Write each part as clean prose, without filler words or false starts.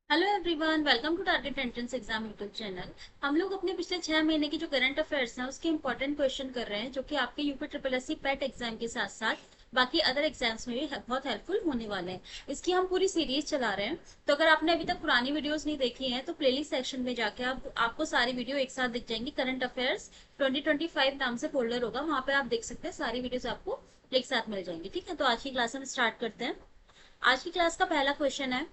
Hello everyone, welcome to target entrance exam YouTube channel. हम लोग अपने पिछले 6 महीने की जो करंट अफेयर्स हैं उसके इंपॉर्टेंट क्वेश्चन कर रहे हैं, जो कि आपके यूपी ट्रिपल एससी पेट एग्जाम के साथ साथ बाकी अदर एग्जाम्स में भी बहुत हेल्पफुल होने वाले हैं। इसकी हम पूरी सीरीज चला रहे हैं। तो अगर आपने अभी तक पुरानी वीडियोस नहीं देखी हैं तो प्लेलिस्ट सेक्शन में जाके आपको सारी वीडियो एक साथ दिख जाएंगी। करंट अफेयर्स 2025 नाम से फोल्डर होगा, वहां पे आप देख सकते हैं, सारी वीडियोस आपको एक साथ मिल जाएंगी। ठीक है, तो आज की क्लास हम स्टार्ट करते हैं। आज की क्लास का पहला क्वेश्चन है,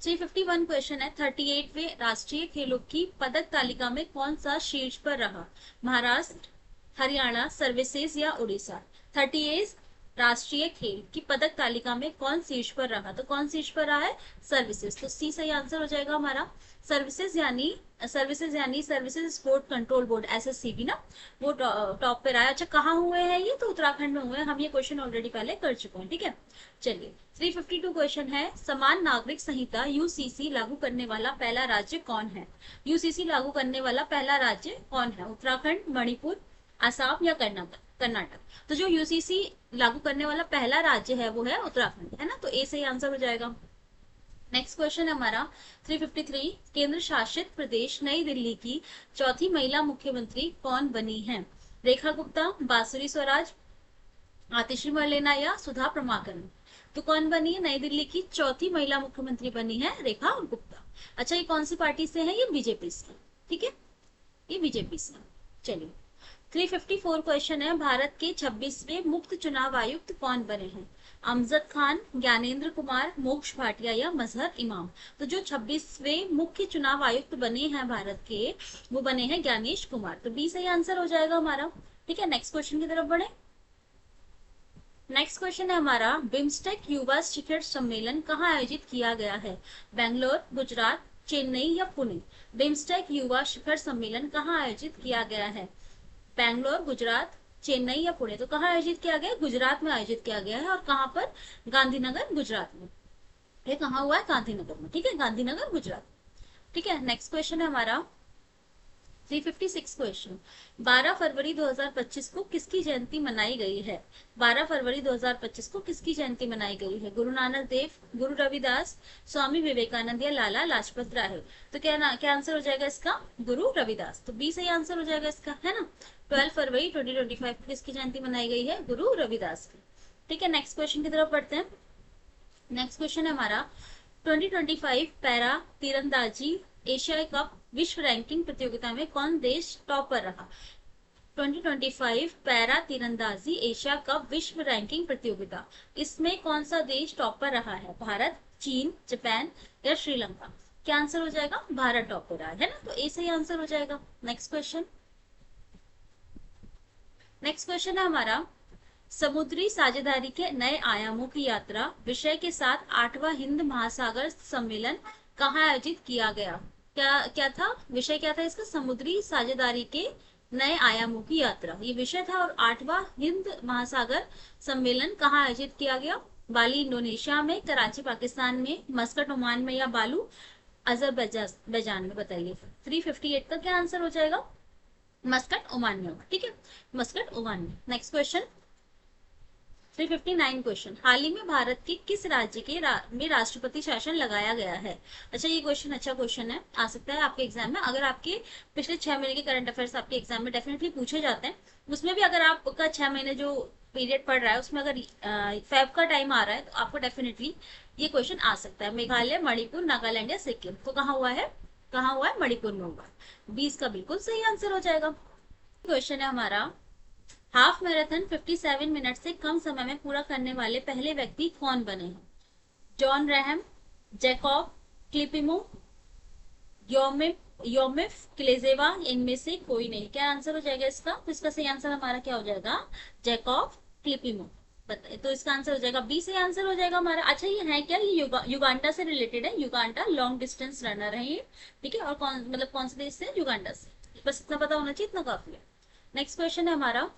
351 क्वेश्चन है। 38वें राष्ट्रीय खेलों की पदक तालिका में कौन सा शीर्ष पर रहा? महाराष्ट्र, हरियाणा, सर्विसेज या उड़ीसा? 38 राष्ट्रीय खेल की पदक तालिका में कौन शीर्ष पर रहा? तो कौन शीर्ष पर रहा है? सर्विसेज। तो सी सही आंसर हो जाएगा हमारा। सर्विसेज यानी services sport control board, SSCB ना, वो टॉप पे रहा है। अच्छा, कहाँ हुए हैं ये? तो उत्तराखंड में हुए हैं। हम ये क्वेश्चन ऑलरेडी पहले कर चुके हैं। ठीक है, चलिए। 352 क्वेश्चन है, समान नागरिक संहिता यूसीसी लागू करने वाला पहला राज्य कौन है? यूसीसी लागू करने वाला पहला राज्य कौन है? उत्तराखंड, मणिपुर, असम या कर्नाटक? कर्नाटक। तो जो यूसीसी लागू करने वाला पहला राज्य है वो है उत्तराखंड, है ना। तो ए सही आंसर हो जाएगा। नेक्स्ट क्वेश्चन है हमारा 353, केंद्र शासित प्रदेश नई दिल्ली की चौथी महिला मुख्यमंत्री कौन बनी है? रेखा गुप्ता, बासुरी स्वराज, आतिशी मर्लेना या सुधा प्रमाकरन? तो कौन बनी है? नई दिल्ली की चौथी महिला मुख्यमंत्री बनी है रेखा गुप्ता। अच्छा, ये कौन सी पार्टी से है? ये बीजेपी से। ठीक है, ये बीजेपी से। चलिए, 354 क्वेश्चन है, भारत के 26वें मुख्य चुनाव आयुक्त कौन बने हैं? अमजद खान, ज्ञानेंद्र कुमार, मोक्ष भाटिया या मजहर इमाम? तो जो 26वें मुख्य चुनाव आयुक्त बने हैं भारत के, वो बने हैं ज्ञानेश कुमार। तो बी सही आंसर हो जाएगा हमारा। ठीक है, नेक्स्ट क्वेश्चन की तरफ बढ़े। नेक्स्ट क्वेश्चन है हमारा, बिम्स्टेक युवा शिखर सम्मेलन कहाँ आयोजित किया गया है? बेंगलोर, गुजरात, चेन्नई या पुणे? बिम्स्टेक युवा शिखर सम्मेलन कहाँ आयोजित किया गया है? बेंगलोर, गुजरात, चेन्नई या पुणे? तो कहाँ आयोजित किया गया? गुजरात में आयोजित किया गया है। और कहाँ पर? गांधीनगर, गुजरात में। ये कहाँ हुआ है? गांधीनगर में। ठीक है, गांधीनगर, गुजरात। ठीक है, नेक्स्ट क्वेश्चन है हमारा 356 क्वेश्चन, 12 फरवरी 2025 को किसकी जयंती मनाई गई है? 12 फरवरी 2025 को किसकी जयंती मनाई गई है? गुरु नानक देव, गुरु रविदास, स्वामी विवेकानंद या लाला लाजपत राय? तो क्या आंसर हो जाएगा इसका? गुरु रविदास। तो बी सही आंसर हो जाएगा इसका, है ना। 12 फरवरी 2025 को किसकी जयंती मनाई गई है? गुरु रविदास की। ठीक है, नेक्स्ट क्वेश्चन की तरफ बढ़ते हैं। नेक्स्ट क्वेश्चन है हमारा, 2025 पैरा तीरंदाजी एशिया कप विश्व रैंकिंग प्रतियोगिता में कौन देश टॉप पर रहा? 2025 पैरा तीरंदाजी एशिया कप विश्व रैंकिंग प्रतियोगिता, इसमें कौन सा देश टॉप पर रहा है? भारत, चीन, जापान या श्रीलंका? क्या आंसर हो जाएगा? भारत टॉप पर रहा है ना। तो ए सही आंसर हो जाएगा। Next question. नेक्स्ट क्वेश्चन है हमारा, समुद्री साझेदारी के नए आयामों की यात्रा विषय के साथ 8वां हिंद महासागर सम्मेलन कहाँ आयोजित किया गया? क्या क्या था विषय? क्या था इसका? समुद्री साझेदारी के नए आयामों की यात्रा, ये विषय था। और 8वां हिंद महासागर सम्मेलन कहाँ आयोजित किया गया? बाली इंडोनेशिया में, कराची पाकिस्तान में, मस्कट ओमान में या बालू अजरबैजान में? बताइए। 358 का क्या आंसर हो जाएगा? मस्कट ओमान में होगा। ठीक है, मस्कट ओमान में। नेक्स्ट क्वेश्चन 359 क्वेश्चन, हाल ही में भारत के किस राज्य के में राष्ट्रपति शासन लगाया गया है? अच्छा, ये क्वेश्चन अच्छा क्वेश्चन है, आ सकता है आपके एग्जाम में। अगर आपके पिछले 6 महीने के करंट अफेयर्स आपके एग्जाम में डेफिनेटली पूछे जाते हैं, उसमें भी अगर आपका 6 महीने जो पीरियड पड़ रहा है उसमें अगर फेब का टाइम आ रहा है तो आपको डेफिनेटली ये क्वेश्चन आ सकता है। मेघालय, मणिपुर, नागालैंड या सिक्किम? तो कहाँ हुआ है? कहाँ हुआ है? मणिपुर में हुआ है। 20 का बिल्कुल सही आंसर हो जाएगा। क्वेश्चन है हमारा, हाफ मैराथन 57 मिनट से कम समय में पूरा करने वाले पहले व्यक्ति कौन बने हैं? जॉन रहम, जैकॉब क्लिपिमो, योमिफ क्लेजेवा, इनमें से कोई नहीं? क्या आंसर हो जाएगा इसका? तो इसका सही आंसर हमारा क्या हो जाएगा? जैकॉब क्लिपिमो। बताइए, तो इसका आंसर हो जाएगा बी सही आंसर हो जाएगा हमारा। अच्छा, ये है क्या? ये युगांडा से रिलेटेड है। युगांडा लॉन्ग डिस्टेंस रनर है ये। ठीक है, और कौन से देश से? युगांडा से। बस इतना पता होना चाहिए, इतना काफी है। नेक्स्ट क्वेश्चन है हमारा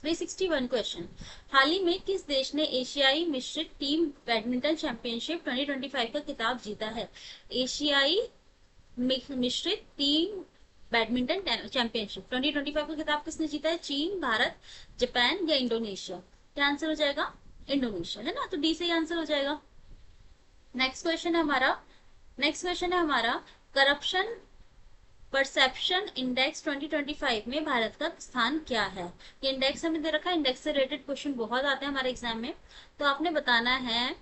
361 क्वेश्चन, हाल ही में किस देश ने एशियाई मिश्रित टीम बैडमिंटन चैंपियनशिप 2025 का खिताब जीता है? एशियाई मिश्रित टीम बैडमिंटन चैंपियनशिप 2025 का खिताब किसने जीता है? चीन, भारत, जापान या इंडोनेशिया? क्या आंसर हो जाएगा? इंडोनेशिया, है ना। तो डी से आंसर हो जाएगा। नेक्स्ट क्वेश्चन है हमारा करप्शन परसेप्शन इंडेक्स 2025 में भारत का स्थान क्या है। ये इंडेक्स हमें दे रखा है, इंडेक्स से रिलेटेड क्वेश्चन बहुत आते हैं हमारे एग्जाम में, तो आपने बताना है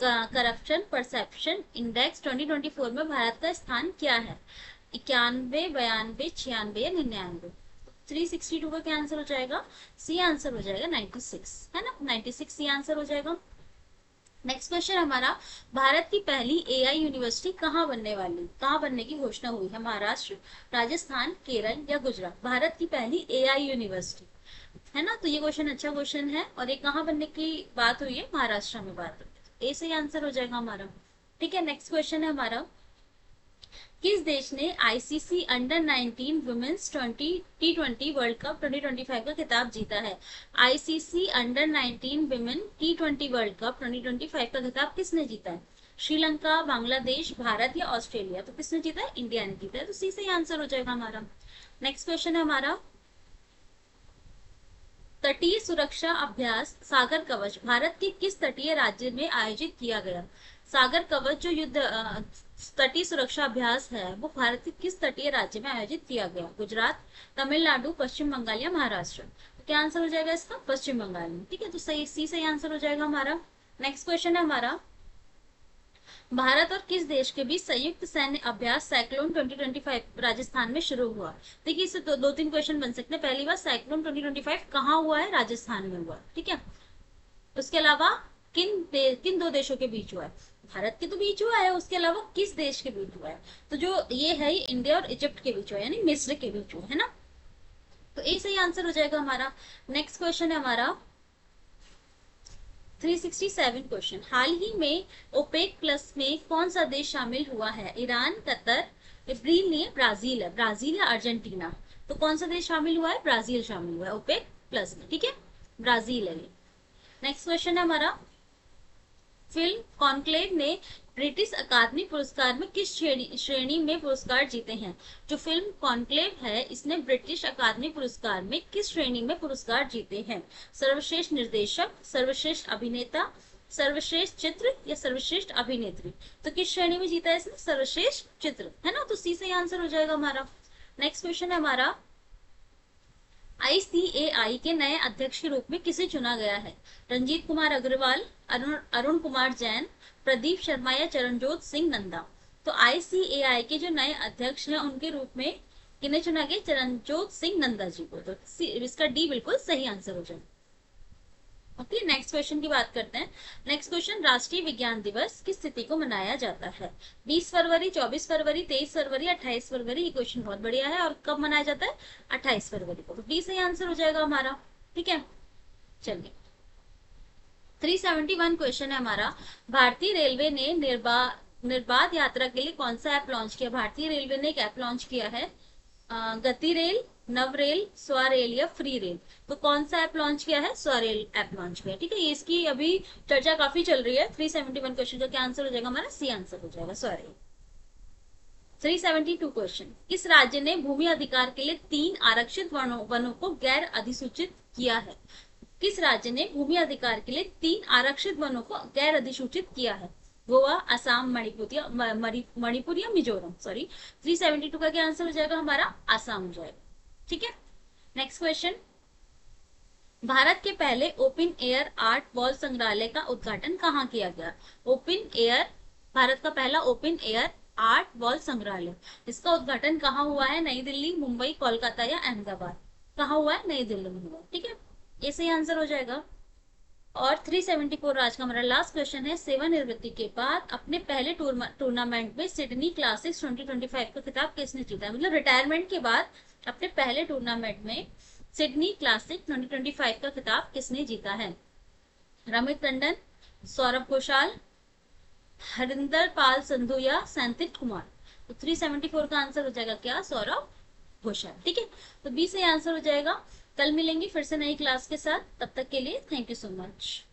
करप्शन परसेप्शन इंडेक्स 2024 में भारत का स्थान क्या है। 91, 92, 96 या 99। 362 का क्या आंसर हो जाएगा, सी आंसर हो जाएगा 96, है ना, 96 सी आंसर हो जाएगा। नेक्स्ट क्वेश्चन हमारा, भारत की पहली एआई यूनिवर्सिटी कहाँ बनने की घोषणा हुई है। महाराष्ट्र, राजस्थान, केरल या गुजरात। भारत की पहली एआई यूनिवर्सिटी, है ना, तो ये क्वेश्चन अच्छा क्वेश्चन है, और ये कहाँ बनने की बात हुई है, महाराष्ट्र में बात हुई है, ए सही आंसर हो जाएगा हमारा। ठीक है, नेक्स्ट क्वेश्चन है हमारा, किस देश ने ICC under 19 women's T20 world cup 2025 का खिताब जीता है। ICC under 19 women T20 world cup 2025 का खिताब किसने जीता है। श्रीलंका, बांग्लादेश, भारत या ऑस्ट्रेलिया। तो किसने जीता है, इंडिया ने जीता है, तो सी सही आंसर हो जाएगा हमारा। नेक्स्ट क्वेश्चन है हमारा, तटीय सुरक्षा अभ्यास सागर कवच भारत के किस तटीय राज्य में आयोजित किया गया। सागर कवच जो युद्ध तटीय सुरक्षा अभ्यास है वो भारत के किस तटीय राज्य में आयोजित किया गया। गुजरात, तमिलनाडु, पश्चिम बंगाल या महाराष्ट्र। तो क्या आंसर हो जाएगा इसका, पश्चिम बंगाल में। ठीक है, तो सही सी सही आंसर हो जाएगा हमारा। नेक्स्ट क्वेश्चन है हमारा, भारत और किस देश के बीच संयुक्त सैन्य अभ्यास साइक्लोन 2025 राजस्थान में शुरू हुआ। देखिए इससे दो तीन क्वेश्चन बन सकते हैं। पहली बार साइक्लोन 2025 कहाँ हुआ है, राजस्थान में हुआ। ठीक है, उसके अलावा किन दो देशों के बीच हुआ है, भारत के तो बीच हुआ है, उसके अलावा किस देश के बीच हुआ है। तो जो ये है इंडिया और इजिप्ट के बीच हुआ है, यानी मिस्र के बीच हुआ है ना, तो ये सही आंसर हो जाएगा हमारा। नेक्स्ट क्वेश्चन है हमारा 367 क्वेश्चन, हाल ही में ओपेक प्लस में कौन सा देश शामिल हुआ है। ईरान, कतर, इब्रील नहीं है, ब्राजील है, ब्राजील या अर्जेंटीना। तो कौन सा देश शामिल हुआ है, ब्राजील शामिल हुआ है ओपेक प्लस में। ठीक है, ब्राजील है ये। नेक्स्ट क्वेश्चन है हमारा, फिल्म कॉन्क्लेव ने ब्रिटिश अकादमी पुरस्कार में किस श्रेणी में पुरस्कार जीते हैं। जो फिल्म कॉन्क्लेव है इसने ब्रिटिश अकादमी पुरस्कार में किस श्रेणी में पुरस्कार जीते हैं। सर्वश्रेष्ठ निर्देशक, सर्वश्रेष्ठ अभिनेता, सर्वश्रेष्ठ चित्र या सर्वश्रेष्ठ अभिनेत्री। तो किस श्रेणी में जीता है इसने, सर्वश्रेष्ठ चित्र, है ना, तो सी सही आंसर हो जाएगा हमारा। नेक्स्ट क्वेश्चन है हमारा, आईसीएआई के नए अध्यक्ष के रूप में किसे चुना गया है। रंजीत कुमार अग्रवाल, अरुण कुमार जैन, प्रदीप शर्मा या चरणजोत सिंह नंदा। तो आईसीएआई के जो नए अध्यक्ष हैं उनके रूप में किन्हें चुना गया, चरणजोत सिंह नंदा जी को। तो इसका डी बिल्कुल सही आंसर हो जाएगा। ओके, नेक्स्ट क्वेश्चन की बात करते हैं। नेक्स्ट क्वेश्चन, राष्ट्रीय विज्ञान दिवस किस तिथि को मनाया जाता है। 20 फरवरी, 24 फरवरी, 23 फरवरी, 28 फरवरी। ये क्वेश्चन बहुत बढ़िया है, और कब मनाया जाता है, 28 फरवरी को। तो डी सही आंसर हो जाएगा हमारा। ठीक है, चलिए 371 क्वेश्चन है हमारा, भारतीय रेलवे ने निर्बाध यात्रा के लिए कौन सा ऐप लॉन्च किया। भारतीय रेलवे ने एक ऐप लॉन्च किया है, गति रेल, नव रेल, स्वरेल या फ्री रेल। तो कौन सा ऐप लॉन्च किया है, स्वरेल ऐप लॉन्च किया। ठीक है, इसकी अभी चर्चा काफी चल रही है। 371 क्वेश्चन का क्या आंसर हो जाएगा हमारा, सी आंसर हो जाएगा, स्वरेल। 372 क्वेश्चन, किस राज्य ने भूमि अधिकार के लिए 3 आरक्षित वनों को गैर अधिसूचित किया है। किस राज्य ने भूमि अधिकार के लिए 3 आरक्षित वनों को गैर अधिसूचित किया है। गोवा, असम, मणिपुर या मिजोरम। सॉरी, 372 का क्या आंसर हो जाएगा हमारा, आसाम हो जाएगा। ठीक है, नेक्स्ट क्वेश्चन, भारत के पहले ओपन एयर आर्ट वॉल संग्रहालय का उद्घाटन कहाँ किया गया। ओपन एयर, भारत का पहला ओपन एयर आर्ट वॉल संग्रहालय, इसका उद्घाटन कहाँ हुआ है। नई दिल्ली, मुंबई, कोलकाता या अहमदाबाद। कहाँ हुआ है, नई दिल्ली में हुआ। ठीक है, ये सही आंसर हो जाएगा। और 374 आज का हमारा लास्ट क्वेश्चन है, सेवानिवृत्ति के बाद अपने पहले टूर्नामेंट में सिडनी क्लासिक्स 2025 का खिताब किसने जीता है। मतलब रिटायरमेंट के बाद अपने पहले टूर्नामेंट में सिडनी क्लासिक 2025 का खिताब किसने जीता है। रमित टंडन, सौरभ घोषाल, हरिंदर पाल संधू या सैंतिक कुमार। तो 374 का आंसर हो जाएगा क्या, सौरभ घोषाल। ठीक है, तो बी से आंसर हो जाएगा। कल मिलेंगे फिर से नई क्लास के साथ, तब तक के लिए थैंक यू सो मच।